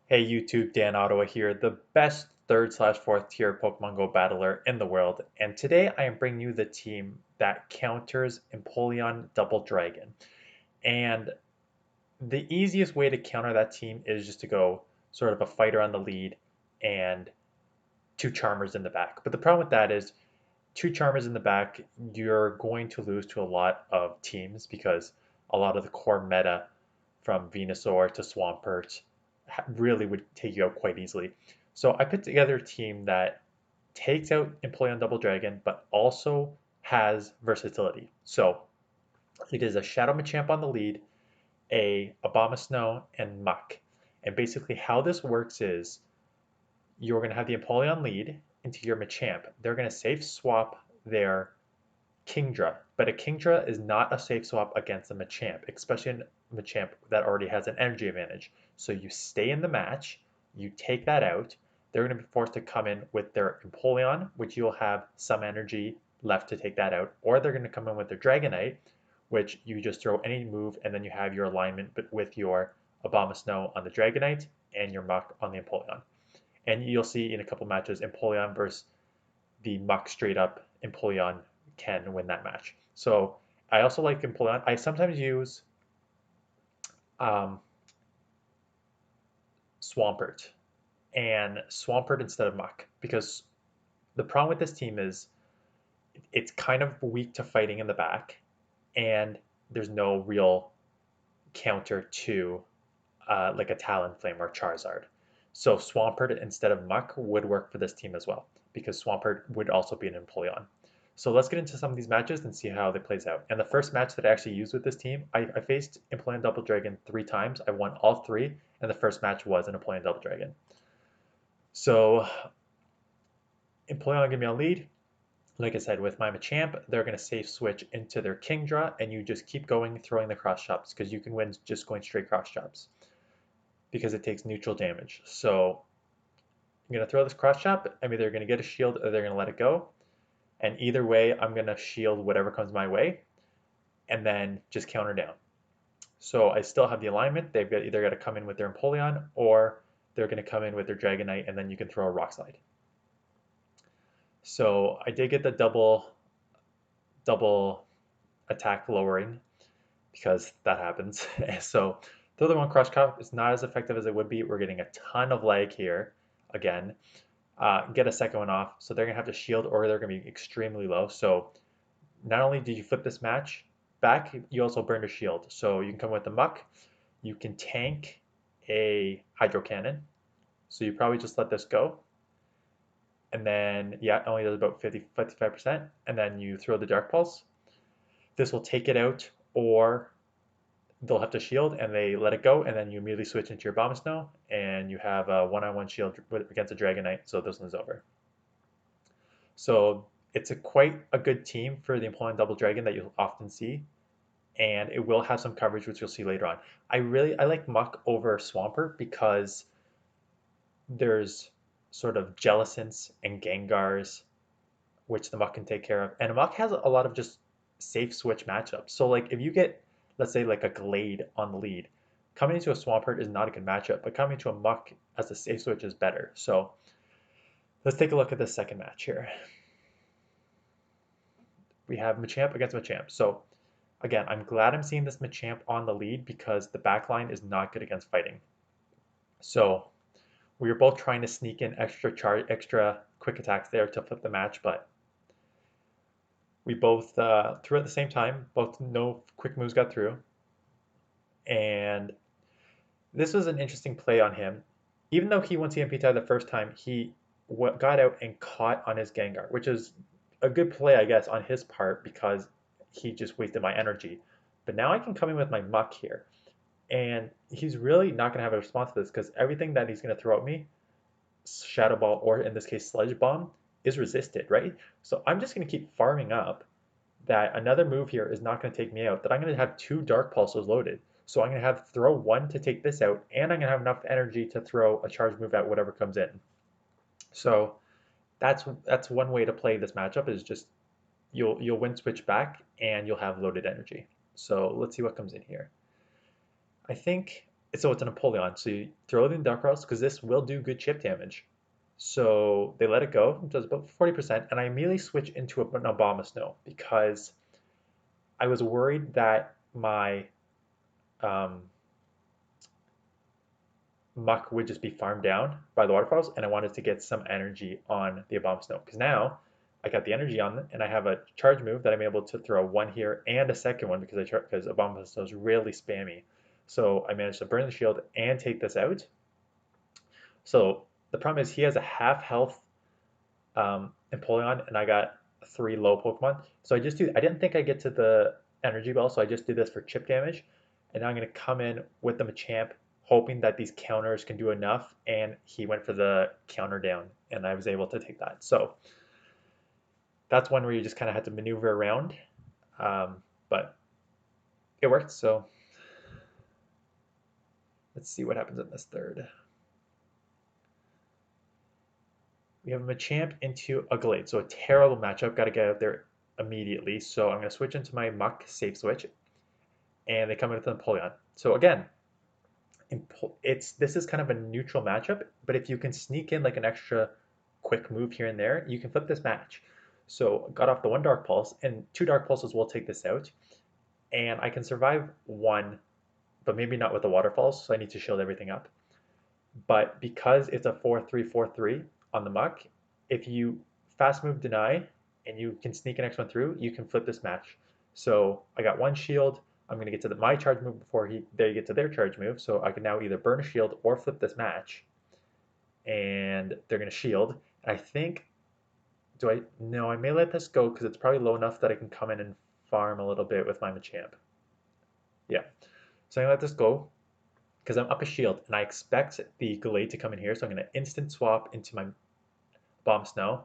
Hey YouTube, Dan Ottawa here, the best third slash fourth tier Pokemon Go battler in the world, and today I am bringing you the team that counters Empoleon Double Dragon. And the easiest way to counter that team is just to go sort of a fighter on the lead and two Charmers in the back. But the problem with that is two Charmers in the back, you're going to lose to a lot of teams because a lot of the core meta from Venusaur to Swampert really would take you out quite easily. So I put together a team that takes out Empoleon Double Dragon, but also has versatility. So it is a Shadow Machamp on the lead, a Abomasnow, and Muck. And basically how this works is you're going to have the Empoleon lead into your Machamp. They're going to safe swap their Kingdra, but a Kingdra is not a safe swap against a Machamp, especially a Machamp that already has an energy advantage. So you stay in the match, you take that out, they're going to be forced to come in with their Empoleon, which you'll have some energy left to take that out, or they're going to come in with their Dragonite, which you just throw any move and then you have your alignment but with your Abomasnow on the Dragonite and your Muck on the Empoleon. And you'll see in a couple matches Empoleon versus the Muck straight up Empoleon can win that match. So I also like Empoleon. I sometimes use um, Swampert and Swampert instead of Muck because the problem with this team is it's kind of weak to fighting in the back and there's no real counter to like a Talonflame or Charizard. So Swampert instead of Muck would work for this team as well because Swampert would also be an Empoleon. So let's get into some of these matches and see how they plays out. And the first match that I actually used with this team, I faced Empoleon Double Dragon 3 times. I won all three, and the first match was an Empoleon Double Dragon. So Empoleon gave me a lead. Like I said, with my Machamp, they're going to safe switch into their Kingdra, and you just keep going, throwing the cross chops, because you can win just going straight cross chops, because it takes neutral damage. So I'm going to throw this cross chop. I'm either going to get a shield or they're going to let it go. And either way, I'm going to shield whatever comes my way and then just counter down. So I still have the alignment. They've either got to come in with their Empoleon or they're going to come in with their Dragonite and then you can throw a Rock Slide. So I did get the double attack lowering because that happens. So the other one, Crush Cup, is not as effective as it would be. We're getting a ton of lag here again. Get a second one off. So they're going to have to shield or they're going to be extremely low. So not only did you flip this match back, you also burned a shield. So you can come with the Muck. You can tank a Hydro Cannon. So you probably just let this go. And then, yeah, it only does about 55%. And then you throw the Dark Pulse. This will take it out, or they'll have to shield and they let it go. And then you immediately switch into your Abomasnow and you have a one-on-one shield against a Dragonite. So this one's over. So it's quite a good team for the Empoleon Double Dragon that you'll often see, and it will have some coverage, which you'll see later on. I like Muck over Swampert because there's sort of Jellicents and Gengars, which the Muck can take care of, and Muck has a lot of just safe switch matchups. So like if you get, let's say like a Glade on the lead, coming into a Swampert is not a good matchup, but coming to a Muck as a safe switch is better. So let's take a look at this second match here. We have Machamp against Machamp. So again, I'm glad I'm seeing this Machamp on the lead because the backline is not good against fighting. So we were both trying to sneak in extra quick attacks there to flip the match, but we both threw at the same time. Both no quick moves got through, and this was an interesting play on him. Even though he won CMP tie the first time, he got out and caught on his Gengar, which is a good play, I guess, on his part because he just wasted my energy. But now I can come in with my Muck here. And he's really not going to have a response to this because everything that he's going to throw at me, Shadow Ball, or in this case, Sludge Bomb, is resisted, right? So I'm just going to keep farming up that another move here is not going to take me out, that I'm going to have two Dark Pulses loaded. So I'm going to have throw one to take this out, and I'm going to have enough energy to throw a charge move at whatever comes in. So that's one way to play this matchup is just you'll win switch back and you'll have loaded energy. So let's see what comes in here. I think So it's an Empoleon. So you throw it in Dark Pulse because this will do good chip damage. So they let it go, it does about 40%, and I immediately switch into an Abomasnow because I was worried that my um, Muck would just be farmed down by the waterfalls, and I wanted to get some energy on the Abomasnow because now I got the energy on it, and I have a charge move that I'm able to throw one here and a second one because Abomasnow is really spammy. So I managed to burn the shield and take this out. So the problem is he has a half health Empoleon, and I got 3 low Pokemon. So I didn't think I'd get to the energy ball, so I just did this for chip damage. And now I'm going to come in with the Machamp, hoping that these counters can do enough. And he went for the counter down, and I was able to take that. So that's one where you just kind of had to maneuver around, but it worked. So let's see what happens in this third. We have a Machamp into a Glade, so a terrible matchup. Got to get out there immediately. So I'm going to switch into my Muck, safe switch, and they come in with an Empoleon. So again, this is kind of a neutral matchup, but if you can sneak in like an extra quick move here and there, you can flip this match. So got off the 1 Dark Pulse, and 2 Dark Pulses will take this out, and I can survive 1, but maybe not with the waterfalls, so I need to shield everything up. But because it's a 4-3-4-3 on the Muck, if you fast move deny and you can sneak an next one through, you can flip this match. So I got 1 shield. I'm going to get to my charge move before they get to their charge move. So I can now either burn a shield or flip this match. And they're going to shield. And I think, no, I may let this go because it's probably low enough that I can come in and farm a little bit with my Machamp. Yeah. So I'm going to let this go because I'm up a shield and I expect the Glade to come in here. So I'm going to instant swap into my Abomasnow,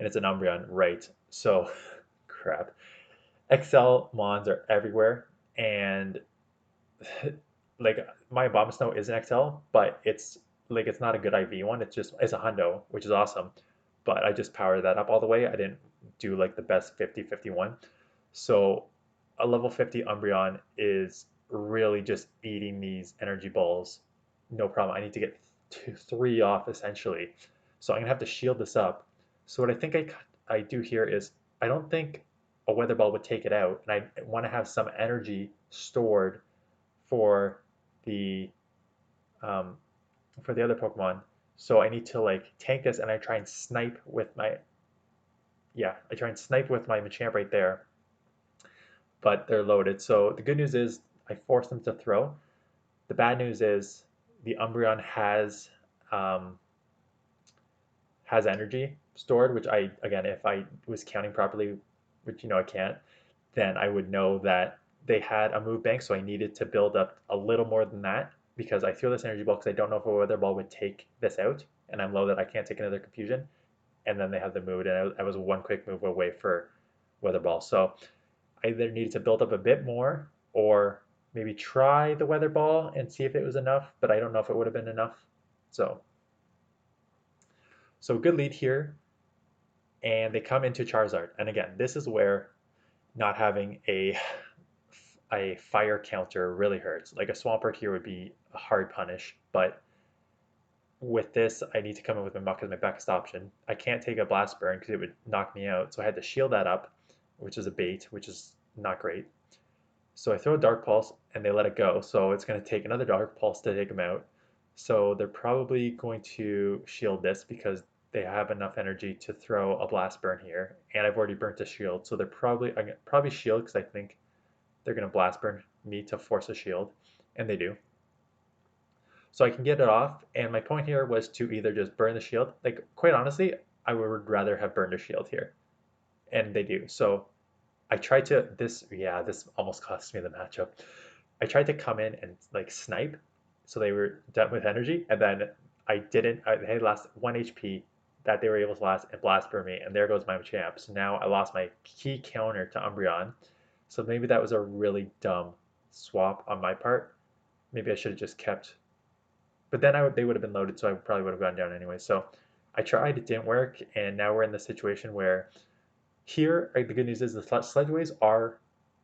and it's an Umbreon, right? So, crap. XL Mons are everywhere, and like my Abomasnow is an XL, but it's not a good IV one. It's a hundo, which is awesome, but I just powered that up all the way. I didn't do like the best 50-51. So a level 50 Umbreon is really just eating these energy balls. No problem. I need to get 3 off essentially. So I'm gonna have to shield this up. So what I think I do here is I don't think a weather ball would take it out, and I want to have some energy stored for the um, for the other Pokemon. So I need to like tank this, and I try and snipe with my Machamp right there, but they're loaded. So the good news is I forced them to throw. The bad news is the Umbreon um, has energy stored, which again, if I was counting properly, which I can't, then I would know that they had a move bank, so I needed to build up a little more than that because I threw this energy ball because I don't know if a weather ball would take this out, and I'm low that I can't take another confusion. And then they have the move, and I was 1 quick move away for weather ball. So I either needed to build up a bit more or maybe try the weather ball and see if it was enough, but I don't know if it would have been enough. So good lead here, and they come into Charizard. And again, this is where not having a fire counter really hurts. Like a Swampert here would be a hard punish, but with this, I need to come in with my Muck as my best option. I can't take a Blast Burn because it would knock me out, so I had to shield that up, which is a bait, which is not great. So I throw a Dark Pulse, and they let it go, so it's going to take another Dark Pulse to take them out. So they're probably going to shield this because they have enough energy to throw a Blast Burn here, and I've already burnt a shield, so I'm gonna probably shield because I think they're going to Blast Burn me to force a shield, and they do. So I can get it off, and my point here was to either just burn the shield. Like, quite honestly, I would rather have burned a shield here, and they do. So I tried to, this almost cost me the matchup. I tried to come in and like snipe, so they were done with energy, and then I didn't, they lost 1 HP that they were able to last and blast burn me, and there goes my Machamp. So now I lost my key counter to Umbreon, so maybe that was a really dumb swap on my part. Maybe I should have just kept, but then they would have been loaded, so I probably would have gone down anyway. So I tried, it didn't work, and now we're in the situation where here, the good news is the Sledgeways are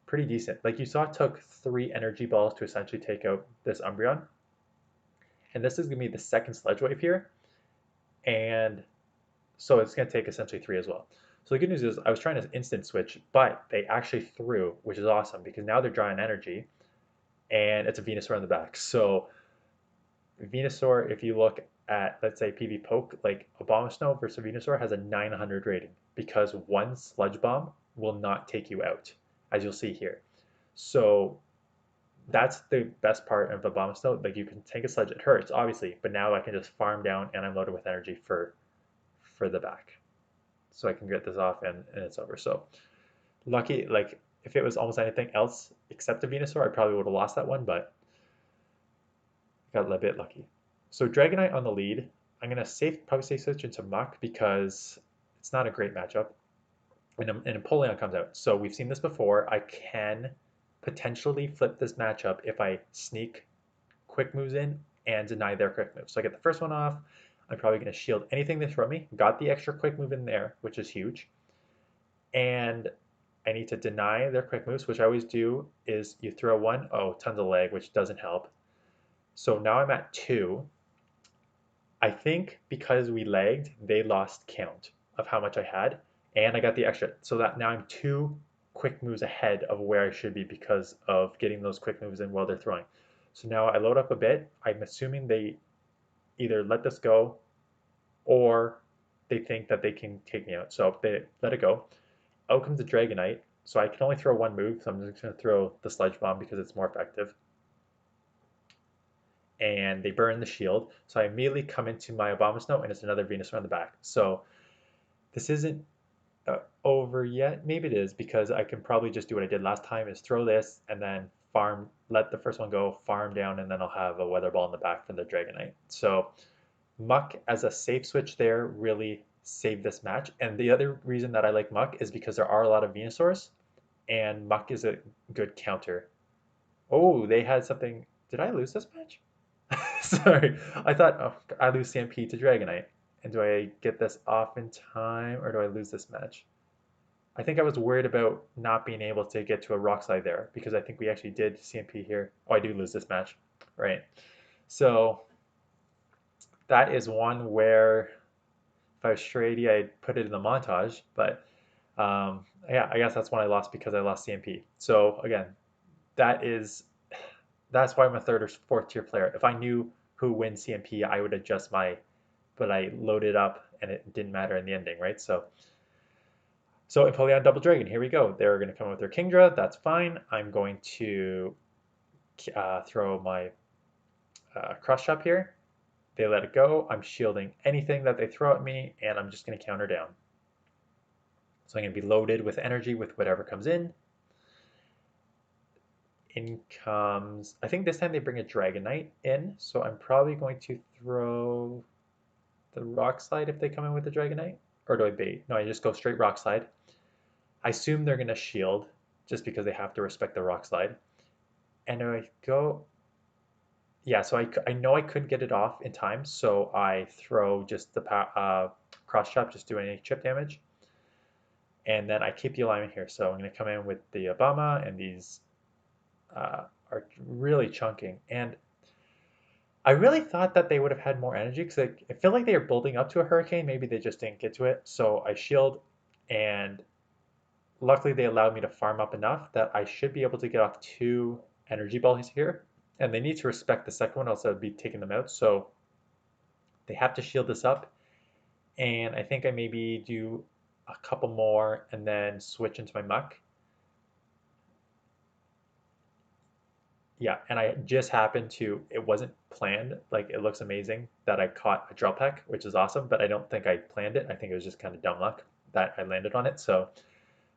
pretty decent. Like you saw, it took 3 energy balls to essentially take out this Umbreon. And this is going to be the second Sledge Wave here. And so it's going to take essentially 3 as well. So the good news is I was trying to instant switch, but they actually threw, which is awesome because now they're drawing energy and it's a Venusaur in the back. So Venusaur, if you look at, let's say, PV Poke, like Abomasnow versus Venusaur has a 900 rating because one Sludge Bomb will not take you out, as you'll see here. So that's the best part of Abomasnow. Like you can take a Sledge, it hurts, obviously, but now I can just farm down and I'm loaded with energy for the back. So I can get this off and it's over. So lucky, like if it was almost anything else except a Venusaur, I probably would have lost that one, but got a little bit lucky. So Dragonite on the lead. I'm gonna probably safe switch into Muck because it's not a great matchup. And Empoleon comes out. So we've seen this before. I can potentially flip this matchup if I sneak quick moves in and deny their quick moves. So I get the first one off. I'm probably going to shield anything they throw me. Got the extra quick move in there, which is huge. And I need to deny their quick moves, which I always do is you throw one, oh, tons of lag, which doesn't help. So now I'm at 2. I think because we lagged, they lost count of how much I had, and I got the extra. So that now I'm 2 quick moves ahead of where I should be because of getting those quick moves in while they're throwing. So now I load up a bit. I'm assuming they either let this go or they think that they can take me out. So if they let it go, out comes the Dragonite. So I can only throw one move, so I'm just going to throw the Sludge Bomb because it's more effective. And they burn the shield. So I immediately come into my Abomasnow and it's another Venusaur on the back. So this isn't over yet. Maybe it is because I can probably just do what I did last time is throw this and then farm, let the first one go, farm down, and then I'll have a Weather Ball in the back for the Dragonite. So Muck as a safe switch there really saved this match. And the other reason that I like Muck is because there are a lot of Venusaurs and Muck is a good counter. Oh, they had something. Did I lose this match? Sorry, I thought, oh, I lose CMP to Dragonite. And do I get this off in time or do I lose this match? I think I was worried about not being able to get to a Rock Slide there because I think we actually did CMP here. Oh, I do lose this match. Right. So that is one where if I was Shady, I'd put it in the montage. But yeah, I guess that's when I lost because I lost CMP. So again, that's why I'm a third or fourth tier player. If I knew who wins CMP, I would adjust but I loaded up and it didn't matter in the ending, right? So Empoleon Double Dragon, here we go. They're going to come with their Kingdra. That's fine. I'm going to throw my Cross Chop here. They let it go. I'm shielding anything that they throw at me, and I'm just going to counter down. So I'm going to be loaded with energy with whatever comes in. In comes, I think this time they bring a Dragonite in, so I'm probably going to throw the Rock Slide if they come in with the Dragonite. Or do I bait? No, I just go straight Rock Slide. I assume they're going to shield just because they have to respect the Rock Slide. And I go, yeah, so I know I couldn't get it off in time, so I throw just the Cross Chop, just doing any chip damage. And then I keep the alignment here. So I'm going to come in with the Obama, and these are really chunking. And I really thought that they would have had more energy because I feel like they are building up to a hurricane. Maybe they just didn't get to it. So I shield, and luckily they allowed me to farm up enough that I should be able to get off 2 energy balls here. And they need to respect the second one, else I'd be taking them out. So they have to shield this up. And I think I maybe do a couple more and then switch into my Muck. Yeah, and I just happened to, it wasn't planned, like it looks amazing that I caught a Drill Peck, which is awesome, but I don't think I planned it. I think it was just kind of dumb luck that I landed on it. So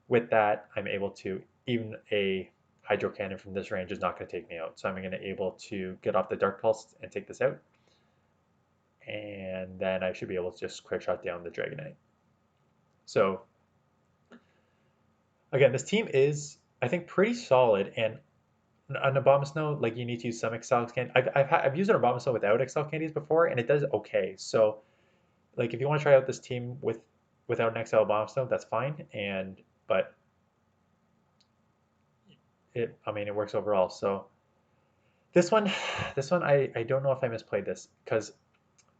with that, I'm able to, even a Hydro Cannon from this range is not going to take me out. So I'm going to able to get off the Dark Pulse and take this out. And then I should be able to just quick shot down the Dragonite. So again, this team is, I think, pretty solid, and an Abomasnow, like you need to use some Excel candy. I've used an Abomasnow without Excel candies before, and it does okay. So, like if you want to try out this team without an Excel Abomasnow, that's fine. But I mean, it works overall. So This one, this one, I don't know if I misplayed this because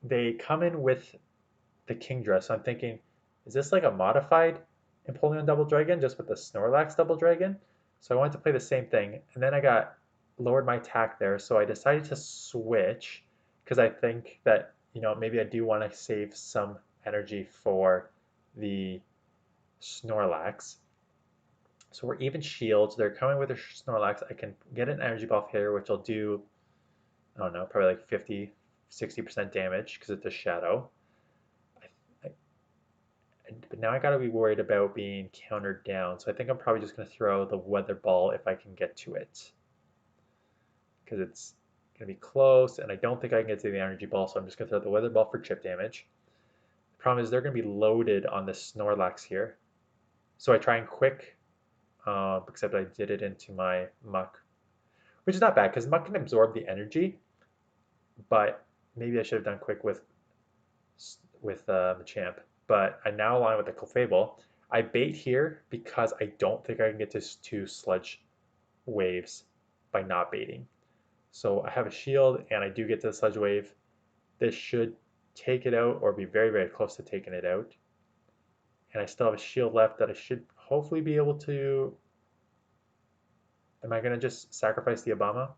they come in with the King Dress. So I'm thinking, is this like a modified Empoleon Double Dragon just with the Snorlax Double Dragon? So I wanted to play the same thing, and then I got lowered my attack there, so I decided to switch because I think that, maybe I do want to save some energy for the Snorlax. So we're even shields. They're coming with a Snorlax. I can get an energy buff here, which will do, I don't know, probably like 50, 60% damage because it's a shadow. I, but now I gotta be worried about being countered down. So I think I'm probably just gonna throw the weather ball if I can get to it. Because it's gonna be close, and I don't think I can get to the energy ball, so I'm just gonna throw the weather ball for chip damage. The problem is they're gonna be loaded on the Snorlax here. So I try and quick, except I did it into my Muck, which is not bad because Muck can absorb the energy, but maybe I should have done quick with Machamp. But I now align with the Clefable. I bait here because I don't think I can get to two Sludge Waves by not baiting. So I have a shield and I do get to the Sludge Wave. This should take it out or be very, very close to taking it out. And I still have a shield left that I should hopefully be able to... Am I going to just sacrifice the Obama?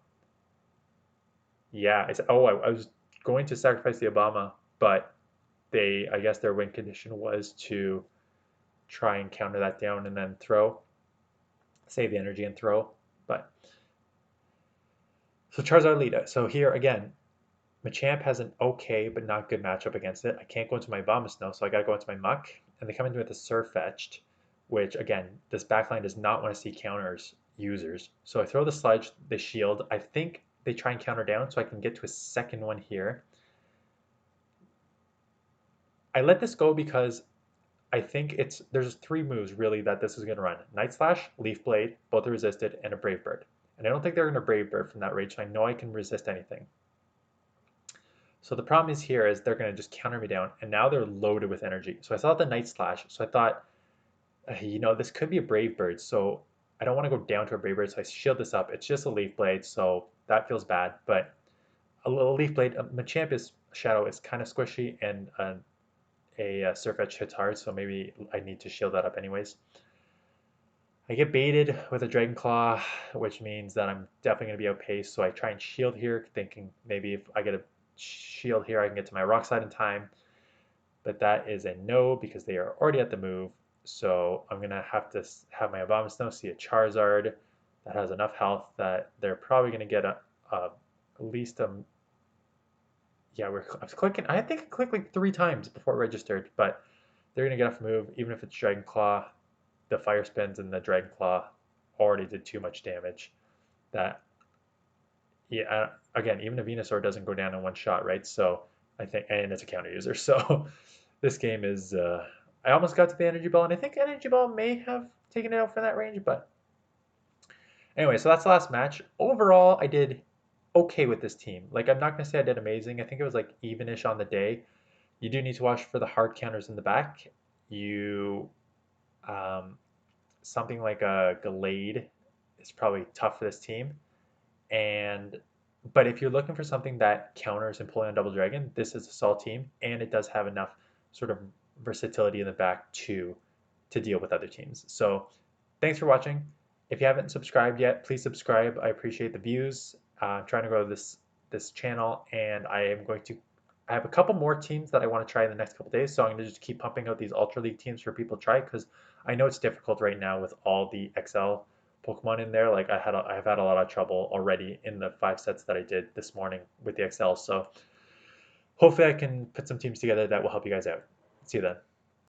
Yeah. I was going to sacrifice the Obama, but I guess their win condition was to try and counter that down and then throw, save the energy and throw. But so Charizard lead. So here again, Machamp has an okay but not good matchup against it. I can't go into my Abomasnow, so I got to go into my Muck, and they come into with a Surfetched, which again, this backline does not want to see counters users. So I throw the Sludge, the Shield. I think they try and counter down, so I can get to a second one here. I let this go because I think there's three moves really that this is going to run. Night Slash, Leaf Blade, both are resisted, and a Brave Bird. And I don't think they're going to Brave Bird from that range, so I know I can resist anything. So the problem is here is they're going to just counter me down, and now they're loaded with energy. So I saw the Night Slash, so I thought, this could be a Brave Bird, so I don't want to go down to a Brave Bird, so I shield this up. It's just a Leaf Blade, so that feels bad, but a little Leaf Blade, Machamp Shadow is kind of squishy, and a Surfetch hits hard, so maybe I need to shield that up anyways. I get baited with a Dragon Claw, which means that I'm definitely going to be outpaced, so I try and shield here, thinking maybe if I get a shield here, I can get to my Rock Slide in time, but that is a no because they are already at the move, so I'm going to have my Abomasnow see a Charizard that has enough health that they're probably going to get at least a... Yeah, I was clicking. I think I clicked like 3 times before it registered, but they're gonna get off move, even if it's Dragon Claw. The Fire Spins and the Dragon Claw already did too much damage. That, yeah, again, even a Venusaur doesn't go down in one shot, right? So I think, and it's a counter user. So this game is, I almost got to the Energy Ball, and I think Energy Ball may have taken it out from that range, but anyway, so that's the last match. Overall, I did okay with this team. Like, I'm not going to say I did amazing. I think it was like evenish on the day. You do need to watch for the hard counters in the back. Um, Something like a Gallade is probably tough for this team. But if you're looking for something that counters Empoleon Double Dragon, this is a solid team, and it does have enough sort of versatility in the back to deal with other teams. So thanks for watching. If you haven't subscribed yet, please subscribe. I appreciate the views. I'm trying to grow this channel, and I have a couple more teams that I want to try in the next couple days, so I'm going to just keep pumping out these Ultra League teams for people to try, because I know it's difficult right now with all the XL Pokemon in there. Like I've had a lot of trouble already in the 5 sets that I did this morning with the XL, so hopefully I can put some teams together that will help you guys out. See you then.